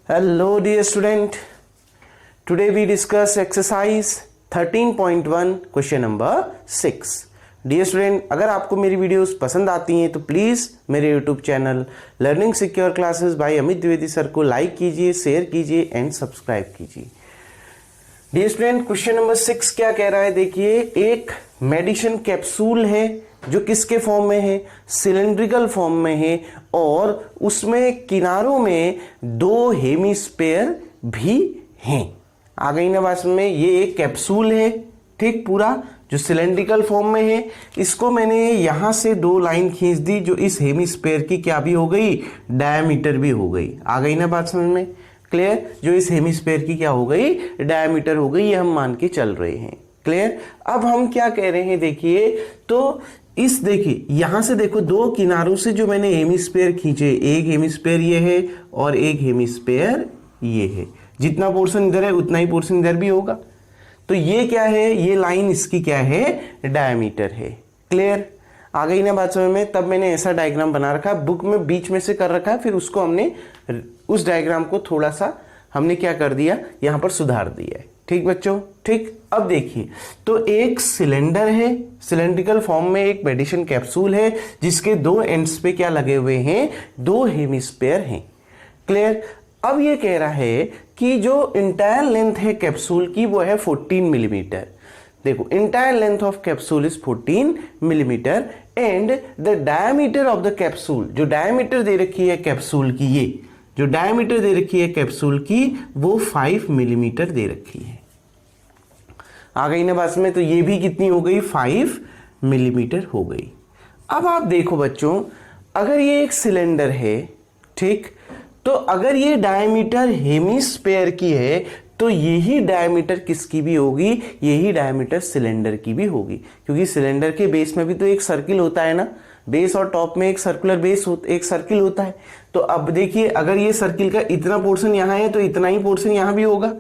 Hello dear student, today we discuss exercise 13.1 question number 6. Dear student, अगर आपको मेरी videos पसंद आती हैं तो प्लीज़ मेरे YouTube channel learning secure classes bye Amit Dwivedi sir को लाइक कीजिए, शेयर कीजिए एंड सब्सक्राइब कीजिए. डियर स्टूडेंट, क्वेश्चन नंबर 6 क्या कह रहा है देखिए. एक मेडिसिन कैप्सूल है जो किसके फॉर्म में है, सिलेंड्रिकल फॉर्म में है और उसमें किनारों में 2 हेमिस्फीयर भी हैं. आ गई ना बात में. ये एक कैप्सूल है, ठीक, पूरा जो सिलेंड्रिकल फॉर्म में है. इसको मैंने यहां से 2 लाइन खींच दी जो इस हेमिस्फीयर की क्या भी हो गई, डायमीटर भी हो गई. आ गई ना बात समझ में. क्लियर. जो इस हेमिस्फीयर की क्या हो गई, डायमीटर हो गई. ये हम मान के चल रहे हैं. क्लियर. अब हम क्या कह रहे हैं देखिए, तो इस देखिए यहां से देखो 2 किनारों से जो मैंने हेमिस्फीयर खींचे, एक हेमिस्फीयर ये है और एक हेमिस्फीयर ये है. जितना पोर्शन इधर है उतना ही पोर्शन इधर भी होगा. तो ये क्या है, ये लाइन इसकी क्या है, डायमीटर है. क्लियर. आ गई ना बात समझ में. तब मैंने ऐसा डायग्राम बना रखा है, बुक में बीच में से कर रखा है, फिर उसको हमने उस डायग्राम को थोड़ा सा हमने क्या कर दिया, यहां पर सुधार दिया है. ठीक बच्चों, ठीक. अब देखिए, तो एक सिलेंडर है, सिलेंड्रिकल फॉर्म में एक मेडिसिन कैप्सूल है जिसके 2 एंड्स पे क्या लगे हुए हैं, 2 हेमिस्फीयर हैं. क्लियर. अब ये कह रहा है कि जो इंटायर लेंथ है कैप्सूल की वो है 14 मिलीमीटर. देखो, entire length of capsule is 14 millimetre and the diameter of the capsule, जो डायमीटर दे रखी है कैप्सूल की, ये जो डायमीटर दे रखी है कैप्सूल की वो 5 मिलीमीटर दे रखी है. आ गई ना बात में. तो ये भी कितनी हो गई, 5 मिलीमीटर हो गई. अब आप देखो बच्चों, अगर ये एक सिलेंडर है, ठीक, तो अगर ये डायमीटर हेमिस्फीयर की है तो यही डायमीटर किसकी भी होगी, यही डायमीटर सिलेंडर की भी होगी. क्योंकि सिलेंडर के बेस में भी तो एक सर्किल होता है ना, बेस और टॉप में एक सर्कुलर बेस एक सर्किल होता है. तो अब देखिए, अगर ये सर्किल का इतना पोर्शन यहाँ है तो इतना ही पोर्शन यहाँ भी होगा.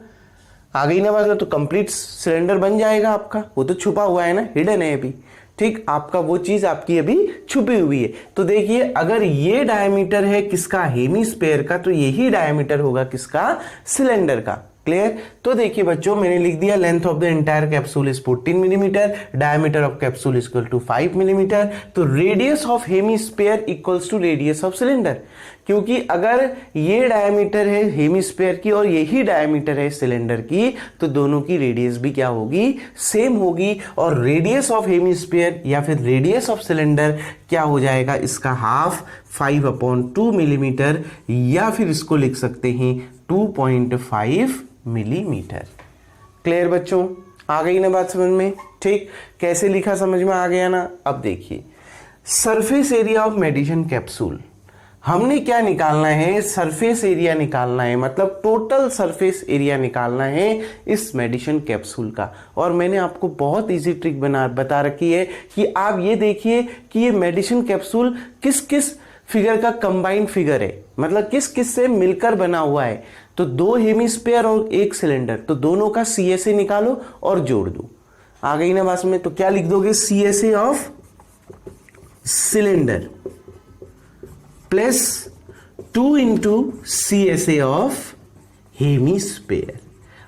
आ गई ना बात. तो कंप्लीट सिलेंडर बन जाएगा आपका. वो तो छुपा हुआ है ना, हिडन है अभी. ठीक, आपका वो चीज आपकी अभी छुपी हुई है. तो देखिए, अगर ये डायमीटर है किसका, हेमिस्फीयर का, तो यही डायमीटर होगा किसका, सिलेंडर का. क्लियर. तो देखिए बच्चों, मैंने लिख दिया length of the entire capsule is 14 millimetre, diameter of capsule is equal to 5 millimetre. तो radius of hemisphere equals to radius of cylinder. क्योंकि अगर ये डायमीटर है हेमिस्फीयर की और यही डायमीटर है सिलेंडर की, तो दोनों की रेडियस भी क्या होगी, सेम होगी. और रेडियस ऑफ हेमिस्फीयर या फिर रेडियस ऑफ सिलेंडर क्या हो जाएगा, इसका हाफ 5/2 मिलीमीटर, या फिर इसको लिख सकते हैं 2.5 मिलीमीटर. क्लियर बच्चों. आ गई ना बात समझ में. ठीक, कैसे लिखा समझ में आ गया ना. अब देखिए, surface area of medicine capsule, हमने क्या निकालना है, सरफेस एरिया निकालना है, मतलब टोटल सरफेस एरिया निकालना है इस मेडिसिन कैप्सूल का. और मैंने आपको बहुत इजी ट्रिक बता रखी है कि आप ये देखिए कि ये मेडिसिन कैप्सूल किस किस फिगर का कंबाइंड फिगर है, मतलब किस किस से मिलकर बना हुआ है. तो 2 हेमिस्फीयर और एक सिलेंडर, तो दोनों का CSA निकालो और जोड़ दो. आ गई ना बात में. तो क्या लिख दोगे, CSA of cylinder plus 2 into CSA of hemisphere.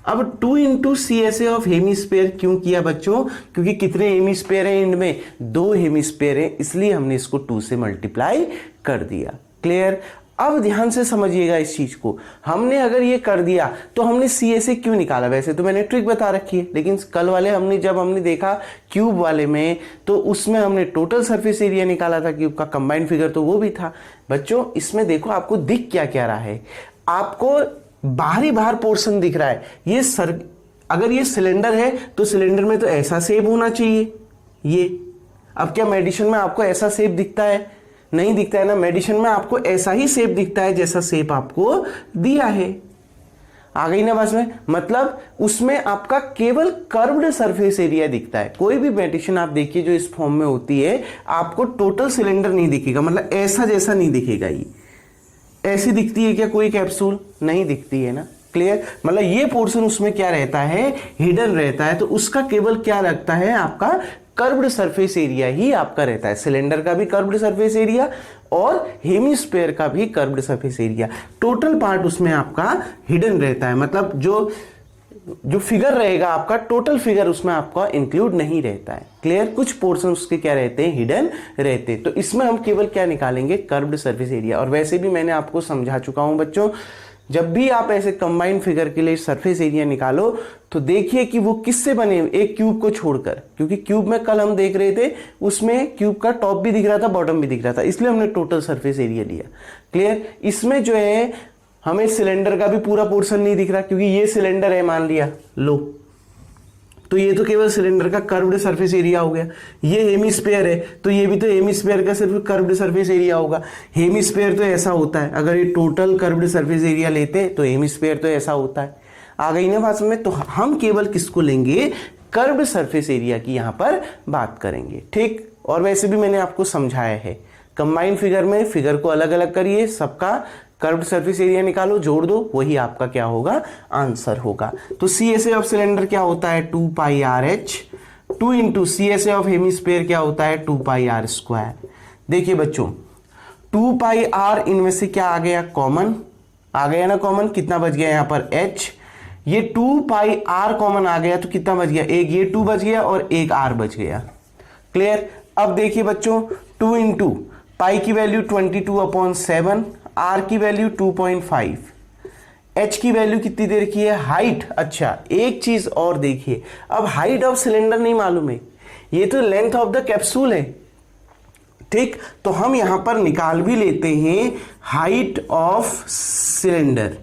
अब 2 इंटू CSA ऑफ हेमिस्फीयर क्यों किया बच्चों, क्योंकि कितने हेमिस्फीयर हैं एंड में, 2 हेमिस्फीयर हैं, इसलिए हमने इसको 2 से मल्टीप्लाई कर दिया. क्लियर. अब ध्यान से समझिएगा इस चीज को. हमने अगर ये कर दिया तो हमने CSA क्यों निकाला, वैसे तो मैंने ट्रिक बता रखी है, लेकिन कल वाले जब हमने देखा क्यूब वाले में, तो उसमें हमने टोटल सरफेस एरिया निकाला था क्यूब का, कंबाइंड फिगर तो वो भी था. बच्चों, इसमें देखो आपको दिख क्या क्या रहा है, आपको बाहर पोर्शन दिख रहा है. ये अगर ये सिलेंडर है तो सिलेंडर में तो ऐसा शेप होना चाहिए ये. अब क्या मेडिसिन में आपको ऐसा शेप दिखता है, नहीं दिखता है ना. मेडिसिन में आपको ऐसा ही शेप दिखता है जैसा शेप आपको दिया है. आ गई ना बस में. मतलब उसमें आपका केवल कर्व्ड सरफेस एरिया दिखता है. कोई भी मेडिसिन आप देखिए जो इस फॉर्म में होती है, आपको टोटल सिलेंडर नहीं दिखेगा, मतलब ऐसा जैसा नहीं दिखेगा. ये ऐसी दिखती है क्या कोई कैप्सूल, नहीं दिखती है ना. क्लियर. मतलब ये पोर्शन उसमें क्या रहता है, हिडन रहता है. तो उसका केवल क्या लगता है, आपका कर्व्ड सरफेस एरिया ही आपका रहता है। सिलेंडर का भी कर्व्ड सरफेस एरिया और हेमिस्फीयर का भी curved surface area, total part उसमें आपका हिडन रहता है। मतलब जो फिगर रहेगा आपका, टोटल फिगर उसमें आपका इंक्लूड नहीं रहता है। क्लियर? कुछ पोर्शन उसके क्या रहते हैं, हिडन रहते हैं। तो इसमें हम केवल क्या निकालेंगे, कर्व्ड सरफेस एरिया। और वैसे भी मैंने आपको समझा चुका हूं बच्चों, जब भी आप ऐसे कंबाइंड फिगर के लिए सरफेस एरिया निकालो तो देखिए कि वो किससे बने, एक क्यूब को छोड़कर, क्योंकि क्यूब में कल हम देख रहे थे उसमें क्यूब का टॉप भी दिख रहा था, बॉटम भी दिख रहा था, इसलिए हमने टोटल सरफेस एरिया लिया। क्लियर? इसमें जो है हमें सिलेंडर का भी पूरा पोर्शन नहीं दिख रहा, क्योंकि ये सिलेंडर है मान लिया, लो, तो ये तो केवल सिलेंडर का कर्व्ड सरफेस एरिया हो गया। ये हेमिस्फीयर है तो ये भी तो हेमिस्फीयर का सिर्फ कर्व्ड सरफेस एरिया होगा। हेमिस्फीयर तो ऐसा होता है, अगर ये टोटल कर्व्ड सरफेस एरिया लेते तो हेमिस्फीयर तो ऐसा होता है। आ गई ना बात में? तो हम केवल किसको लेंगे, कर्व्ड सरफेस एरिया की यहां पर बात करेंगे। ठीक? और वैसे भी मैंने आपको समझाया है, कंबाइंड फिगर में फिगर को अलग अलग करिए, सबका कर्व्ड सरफेस एरिया निकालो, जोड़ दो, वही आपका क्या होगा, आंसर होगा। तो CSA ऑफ सिलेंडर क्या होता है, 2 pi r h, 2 into CSA of hemisphere क्या होता है, 2 पाई आर स्क्वायर। देखिए बच्चों 2 पाई आर, इनमें से क्या आ गया, कॉमन आ गया ना, कॉमन कितना बच गया यहाँ पर h, ये 2 पाई आर कॉमन आ गया तो कितना बच गया, एक ये 2 बच गया और एक r बच गया। क्लियर? अब देखिए बच्चों 2 इंटू पाई की वैल्यू 22/7, आर की वैल्यू 2.5, एच की वैल्यू कितनी दे रखी है, हाइट। अच्छा एक चीज और देखिए, अब हाइट ऑफ सिलेंडर नहीं मालूम है, ये तो लेंथ ऑफ द कैप्सूल है। ठीक? तो हम यहां पर निकाल भी लेते हैं height of cylinder,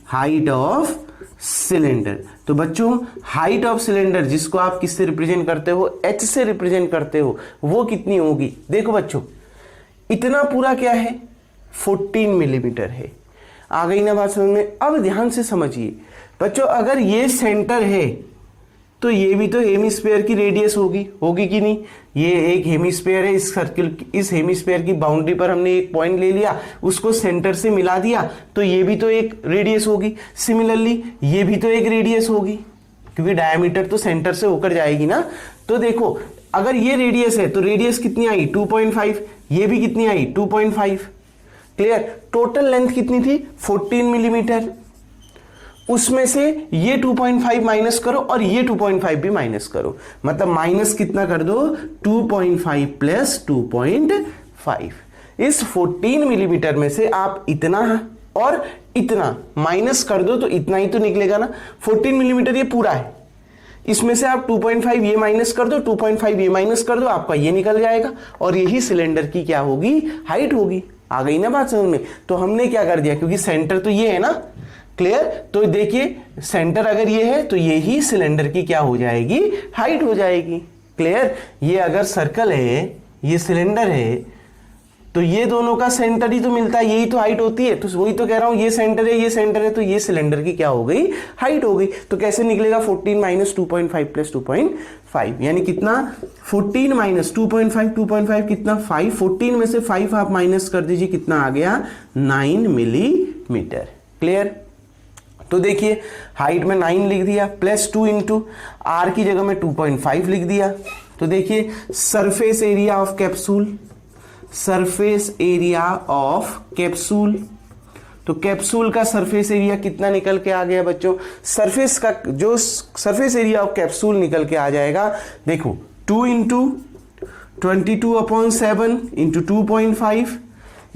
height of cylinder. तो बच्चों हाइट ऑफ सिलेंडर जिसको आप किससे रिप्रेजेंट करते हो, एच से रिप्रेजेंट करते हो, वो कितनी होगी। देखो बच्चों इतना पूरा क्या है, 14 मिलीमीटर है। आ गई ना बात समझ में? अब ध्यान से समझिए बच्चों, अगर ये सेंटर है तो ये भी तो हेमिस्फीयर की रेडियस होगी, होगी कि नहीं। ये एक हेमिस्फीयर है, इस सर्किल, इस हेमिस्फीयर की बाउंड्री पर हमने एक पॉइंट ले लिया, उसको सेंटर से मिला दिया, तो ये भी तो एक रेडियस होगी। सिमिलरली ये भी तो एक रेडियस होगी, क्योंकि डायमीटर तो सेंटर से होकर जाएगी ना। तो देखो अगर ये रेडियस है तो रेडियस कितनी आई, 2.5, ये भी कितनी आई, 2.5। क्लियर? टोटल लेंथ कितनी थी, 14 मिलीमीटर। उसमें से ये 2.5 माइनस करो और ये 2.5 भी माइनस करो, मतलब माइनस कितना कर दो, 2.5 प्लस 2.5। इस 14 मिलीमीटर में से आप इतना और इतना माइनस कर दो तो इतना ही तो निकलेगा ना। 14 मिलीमीटर ये पूरा है, इसमें से आप 2.5 ये माइनस कर दो, 2.5 ये माइनस कर दो, आपका ये निकल जाएगा और यही सिलेंडर की क्या होगी, हाइट होगी। आ गई ना बात समझ में? तो हमने क्या कर दिया, क्योंकि सेंटर तो ये है ना। क्लियर? तो देखिए सेंटर अगर ये है तो ये ही सिलेंडर की क्या हो जाएगी, हाइट हो जाएगी। क्लियर? ये अगर सर्कल है, ये सिलेंडर है, तो ये दोनों का सेंटर ही तो मिलता है, यही तो हाइट होती है। तो वही तो कह रहा हूं, ये सेंटर है, ये सेंटर है, तो ये सिलेंडर की क्या हो गई, हाइट हो गई। तो कैसे निकलेगा, 14 माइनस 2.5 प्लस 2.5, यानी कितना, 14 माइनस 2.5, 2.5 कितना, 5, 14 में से 5 आप माइनस कर दीजिए, कितना आ गया, 9 मिलीमीटर। क्लियर? तो देखिए हाइट में 9 लिख दिया, प्लस 2 इंटू आर की जगह में 2.5 लिख दिया। तो देखिए surface area of capsule, surface area of capsule, तो कैप्सूल का सरफेस एरिया कितना निकल के आ गया बच्चों, सरफेस का जो सरफेस एरिया ऑफ कैप्सूल निकल के आ जाएगा, देखो 2 इंटू 22/7 इंटू 2.5,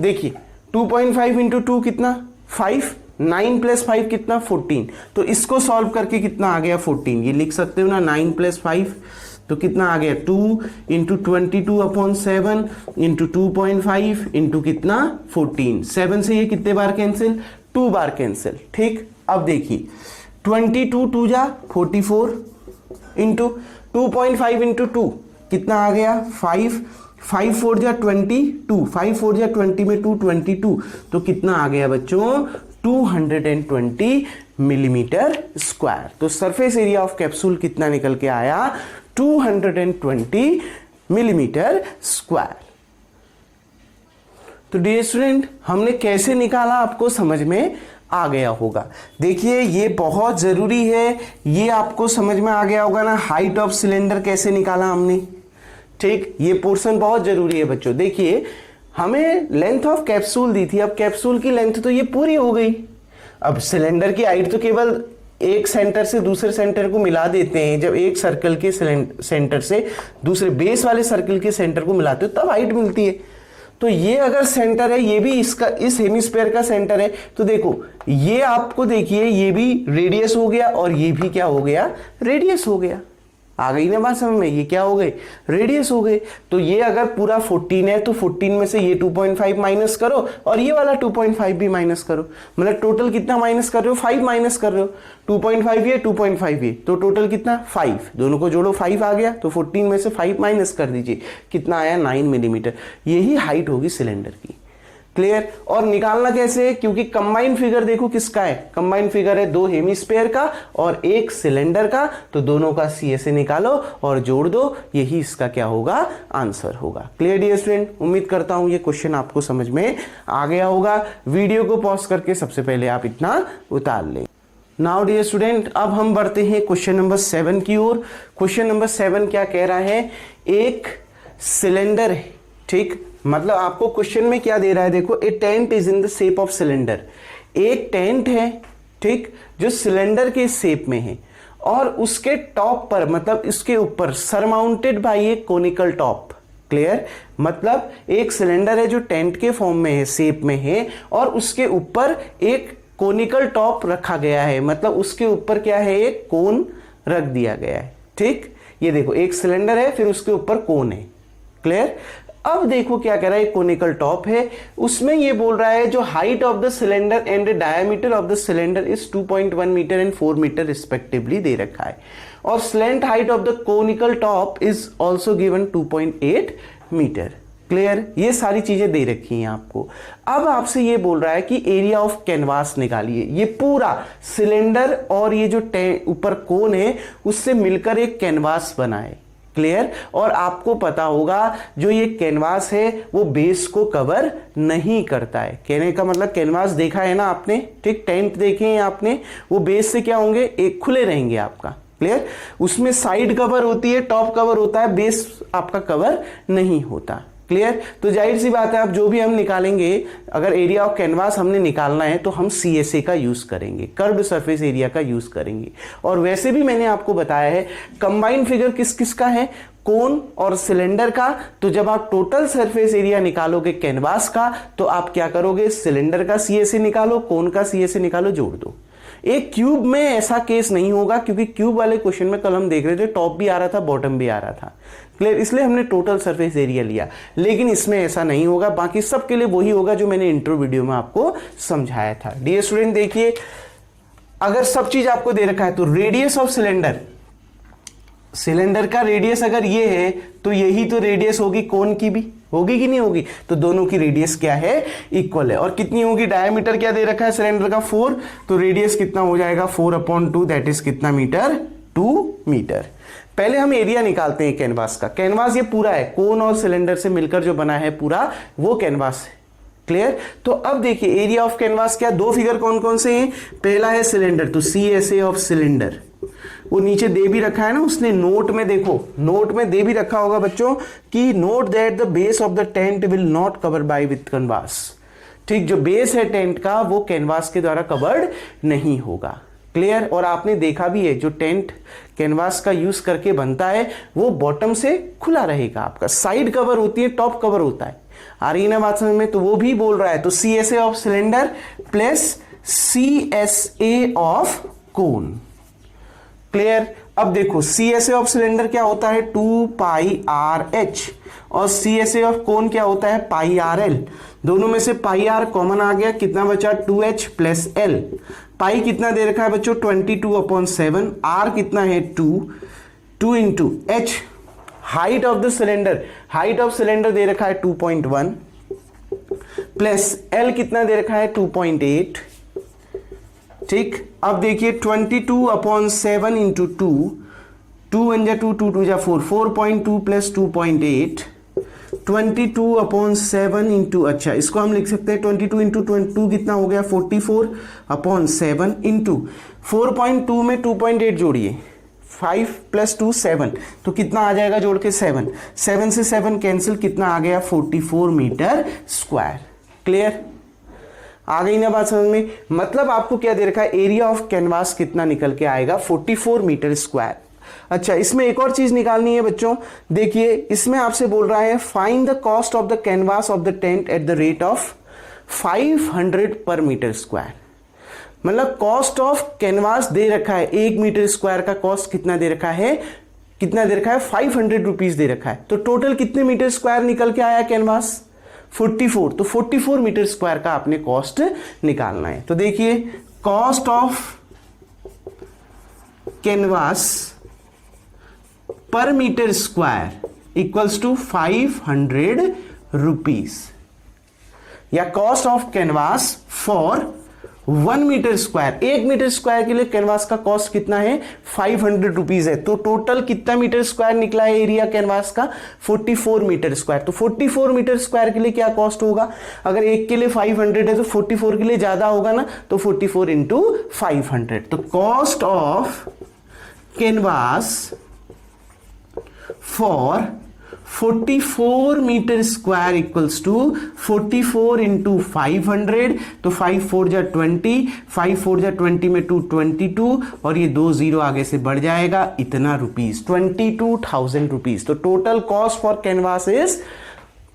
देखिए 2.5 इंटू 2 कितना, 5, 9 प्लस 5 कितना, 14। तो इसको सॉल्व करके कितना आ गया, 14। ये लिख सकते हो ना, 9 प्लस 5 तो कितना आ गया, 2 इंटू 22/7 इंटू 2.5 इंटू कितना, 14। 7 से ये कितने बार कैंसिल, 2 बार कैंसिल। ठीक? अब देखिए 22 2 जा 44 इंटू 2.5 इंटू 2 कितना आ गया, 5, 5 4 जा 22, 5 4 जा 20 में 2 22, तो कितना आ गया बच्चों, 220 मिलीमीटर स्क्वायर। तो सरफेस एरिया ऑफ कैप्सूल कितना निकल के आया, 220 मिलीमीटर स्क्वायर। तो डियर स्टूडेंट हमने कैसे निकाला आपको समझ में आ गया होगा। देखिए ये बहुत जरूरी है, ये आपको समझ में आ गया होगा ना, हाइट ऑफ सिलेंडर कैसे निकाला हमने, ठीक, ये पोर्शन बहुत जरूरी है बच्चों। देखिए हमें लेंथ ऑफ कैप्सूल दी थी, अब कैप्सूल की लेंथ तो ये पूरी हो गई। अब सिलेंडर की हाइट तो केवल एक सेंटर से दूसरे सेंटर को मिला देते हैं, जब एक सर्कल के सेंटर से दूसरे बेस वाले सर्कल के सेंटर को मिलाते हो तब हाइट मिलती है। तो ये अगर सेंटर है, ये भी इसका इस हेमिस्फीयर का सेंटर है, तो देखो ये आपको देखिए ये भी रेडियस हो गया और ये भी क्या हो गया, रेडियस हो गया। आ गई ना बात समझ में, ये क्या हो गए, रेडियस हो गए। तो ये अगर पूरा 14 है तो 14 में से ये 2.5 माइनस करो और ये वाला 2.5 भी माइनस करो, मतलब टोटल कितना माइनस कर रहे हो, 5 माइनस कर रहे हो। 2.5 ये 2.5 ये, तो टोटल कितना 5, दोनों को जोड़ो 5 आ गया, तो 14 में से 5 माइनस कर दीजिए, कितना आया 9 मिलीमीटर। यही हाइट होगी सिलेंडर की। क्लियर। और निकालना कैसे है, क्योंकि कंबाइंड फिगर देखो किसका है, कंबाइंड फिगर है 2 हेमिस्फीयर का और एक सिलेंडर का, तो दोनों का CSA निकालो और जोड़ दो, यही इसका क्या होगा, आंसर होगा। क्लियर डियर स्टूडेंट, उम्मीद करता हूं ये क्वेश्चन आपको समझ में आ गया होगा। वीडियो को पॉज करके सबसे पहले आप इतना उतार लें। नाउ डियर स्टूडेंट, अब हम बढ़ते हैं क्वेश्चन नंबर 7 की ओर। क्वेश्चन नंबर 7 क्या कह रहा है, एक सिलेंडर है, ठीक, मतलब आपको क्वेश्चन में क्या दे रहा है, देखो a tent is in the shape of cylinder. एक टेंट है, ठीक, जो सिलेंडर के शेप में है और उसके टॉप पर, मतलब इसके ऊपर सरमाउंटेड बाय ए कोनिकल टॉप। क्लियर, मतलब एक सिलेंडर है जो टेंट के फॉर्म में है, शेप में है, और उसके ऊपर एक कोनिकल टॉप रखा गया है, मतलब उसके ऊपर क्या है, एक कोन रख दिया गया है। ठीक, ये देखो एक सिलेंडर है, फिर उसके ऊपर कोन है। क्लियर। अब देखो क्या कह रहा है, कोनिकल टॉप है, उसमें ये बोल रहा है जो height of the cylinder and diameter of the cylinder is 2.1 metre and 4 metre respectively दे रखा है, और slant height of the conical top is also given 2.8 metre. Clear, ये सारी चीजें दे रखी हैं आपको। अब आपसे ये बोल रहा है कि एरिया ऑफ कैनवास निकालिए। ये पूरा सिलेंडर और ये जो ऊपर कोन है उससे मिलकर एक कैनवास बना है। क्लियर, और आपको पता होगा जो ये कैनवास है वो बेस को कवर नहीं करता है। कहने का मतलब कैनवास देखा है ना आपने, ठीक, टेंट देखे हैं आपने, वो बेस से क्या होंगे, एक खुले रहेंगे आपका। क्लियर, उसमें साइड कवर होती है, टॉप कवर होता है, बेस आपका कवर नहीं होता। क्लियर, तो जाहिर सी बात है, अब जो भी हम निकालेंगे, अगर एरिया ऑफ कैनवास हमने निकालना है तो हम CSA का यूज करेंगे, कर्व्ड सरफेस एरिया का यूज करेंगे। और वैसे भी मैंने आपको बताया है कंबाइंड फिगर किस किस का है, कोन और सिलेंडर का। तो जब आप टोटल सरफेस एरिया निकालोगे कैनवास का, तो आप क्या करोगे, सिलेंडर का CSA निकालो, कोन का CSA निकालो, जोड़ दो। एक क्यूब में ऐसा केस नहीं होगा, क्योंकि क्यूब वाले क्वेश्चन में कल हम देख रहे थे टॉप भी आ रहा था, बॉटम भी आ रहा था। क्लियर, इसलिए हमने टोटल सरफेस एरिया लिया, लेकिन इसमें ऐसा नहीं होगा। बाकी सब के लिए वही होगा जो मैंने इंट्रो वीडियो में आपको समझाया था। डियर स्टूडेंट देखिए, अगर सब चीज आपको दे रखा है तो रेडियस ऑफ सिलेंडर, सिलेंडर का रेडियस अगर ये है तो यही तो रेडियस होगी कोन की भी, होगी कि नहीं होगी, तो दोनों की रेडियस क्या है, इक्वल है। और कितनी होगी, डायमीटर क्या दे रखा है सिलेंडर का 4, तो रेडियस कितना हो जाएगा 4/2, दैट इज कितना मीटर, 2 मीटर। पहले हम एरिया निकालते हैं कैनवास का। कैनवास ये पूरा है, कोन और सिलेंडर से मिलकर जो बना है पूरा वो कैनवास है। क्लियर, तो अब देखिए एरिया ऑफ कैनवास क्या, दो फिगर कौन कौन से हैं, पहला है सिलेंडर, तो CSA ऑफ सिलेंडर, वो नीचे दे भी रखा है ना उसने नोट में, देखो नोट में दे भी रखा होगा बच्चों कि note that the base of the tent will not cover by with canvas. ठीक, जो बेस है टेंट का वो कैनवास के द्वारा कवर्ड नहीं होगा। क्लियर, और आपने देखा भी है जो टेंट कैनवास का यूज करके बनता है वो बॉटम से खुला रहेगा, आपका साइड कवर होती है, टॉप कवर होता है। आ रही है ना बात समझ में, तो वो भी बोल रहा है, तो CSA of cylinder plus CSA of cone. Clear, अब देखो CSA ऑफ सिलेंडर क्या होता है 2πRH और CSA ऑफ कोन क्या होता है πRL। दोनों में से πR कॉमन आ गया, कितना बचा 2H प्लस L। पाई कितना दे रखा है बच्चों 22/7, R कितना है 2 into H height of the cylinder, height of cylinder दे रखा है 2.1 प्लस L कितना दे रखा है 2.8। ठीक, अब देखिए 22/7 इंटू 2 1 जा 2 2 2 जा 4, 4.2 प्लस 2.8, 22/7 इंटू, अच्छा इसको हम लिख सकते हैं 22 इंटू 22 कितना हो गया 44/7 इंटू 4.2 में 2.8 जोड़िए 5 + 2 7, तो कितना आ जाएगा जोड़ के 7, 7 से 7 कैंसिल, कितना आ गया 44 मीटर स्क्वायर। क्लियर, आ गई ना बात समझ में। मतलब आपको क्या दे रखा है, एरिया ऑफ कैनवास कितना निकल के आएगा 44 मीटर स्क्वायर। अच्छा, इसमें एक और चीज निकालनी है बच्चों, देखिए इसमें आपसे बोल रहा है find the cost of the canvas of the tent at the rate of 500 पर मीटर स्क्वायर। मतलब कॉस्ट ऑफ कैनवास दे रखा है, 1 मीटर स्क्वायर का कॉस्ट कितना दे रखा है, 500 रुपीज दे रखा है। तो टोटल कितने मीटर स्क्वायर निकल के आया कैनवास 44, तो 44 मीटर स्क्वायर का आपने कॉस्ट निकालना है। तो देखिए cost of canvas per metre square equals to 500 rupees, या cost of canvas for 1 metre square, 1 metre square के लिए कैनवास का कॉस्ट कितना है 500 रुपीज है। तो टोटल कितना मीटर स्क्वायर निकला है एरिया कैनवास का 44 मीटर स्क्वायर। तो 44 मीटर स्क्वायर के लिए क्या कॉस्ट होगा, अगर एक के लिए 500 है तो 44 के लिए ज्यादा होगा ना, तो 44 इंटू 500। तो cost of canvas for 44 metre square equals to 44 into 500, तो 5 4 जा 20, 5 4 जा 20 में 2 22, और ये 2 0 आगे से बढ़ जाएगा, इतना रुपीज 22,000 रुपीज। तो total cost for canvas is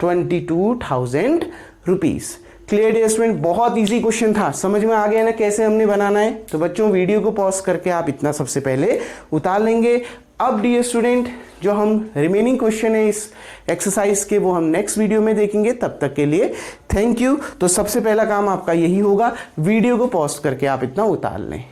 22,000 rupees. Clear dear student, बहुत इजी क्वेश्चन था, समझ में आ गया ना कैसे हमने बनाना है। तो बच्चों वीडियो को पॉज करके आप इतना सबसे पहले उतार लेंगे। अब डियर स्टूडेंट जो हम रिमेनिंग क्वेश्चन है इस एक्सरसाइज के वो हम नेक्स्ट वीडियो में देखेंगे। तब तक के लिए थैंक यू। तो सबसे पहला काम आपका यही होगा, वीडियो को पॉज करके आप इतना उतार लें।